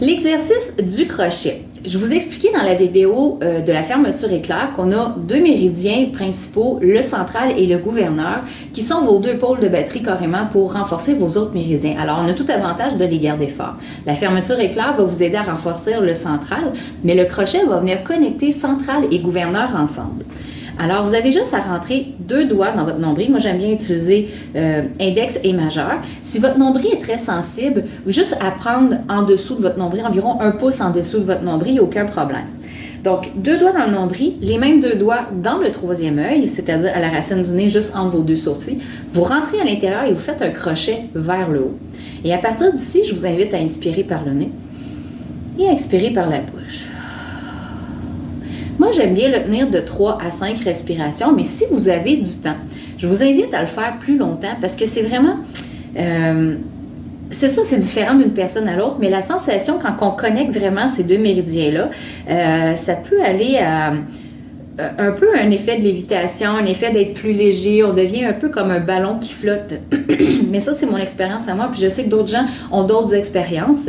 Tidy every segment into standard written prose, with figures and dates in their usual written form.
L'exercice du crochet. Je vous ai expliqué dans la vidéo de la fermeture éclair qu'on a deux méridiens principaux, le central et le gouverneur, qui sont vos deux pôles de batterie carrément pour renforcer vos autres méridiens. Alors, on a tout avantage de les garder forts. La fermeture éclair va vous aider à renforcer le central, mais le crochet va venir connecter central et gouverneur ensemble. Alors, vous avez juste à rentrer deux doigts dans votre nombril. Moi, j'aime bien utiliser index et majeur. Si votre nombril est très sensible, juste à prendre en dessous de votre nombril, environ 1 pouce en dessous de votre nombril, il n'y a aucun problème. Donc, deux doigts dans le nombril, les mêmes deux doigts dans le troisième œil, c'est-à-dire à la racine du nez, juste entre vos deux sourcils. Vous rentrez à l'intérieur et vous faites un crochet vers le haut. Et à partir d'ici, je vous invite à inspirer par le nez et à expirer par la bouche. Moi, j'aime bien le tenir de 3 à 5 respirations, mais si vous avez du temps, je vous invite à le faire plus longtemps parce que c'est vraiment... c'est ça, c'est différent d'une personne à l'autre, mais la sensation quand on connecte vraiment ces deux méridiens-là, ça peut aller à un peu un effet de lévitation, un effet d'être plus léger, on devient un peu comme un ballon qui flotte. Mais ça, c'est mon expérience à moi, puis je sais que d'autres gens ont d'autres expériences.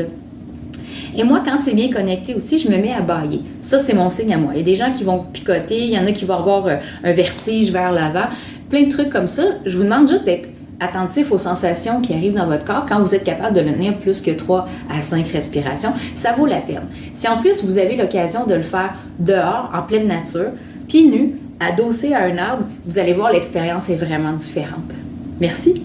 Et moi, quand c'est bien connecté aussi, je me mets à bâiller. Ça, c'est mon signe à moi. Il y a des gens qui vont picoter, il y en a qui vont avoir un vertige vers l'avant, plein de trucs comme ça. Je vous demande juste d'être attentif aux sensations qui arrivent dans votre corps quand vous êtes capable de le tenir plus que 3 à 5 respirations. Ça vaut la peine. Si en plus, vous avez l'occasion de le faire dehors, en pleine nature, pieds nus, adossé à un arbre, vous allez voir, l'expérience est vraiment différente. Merci.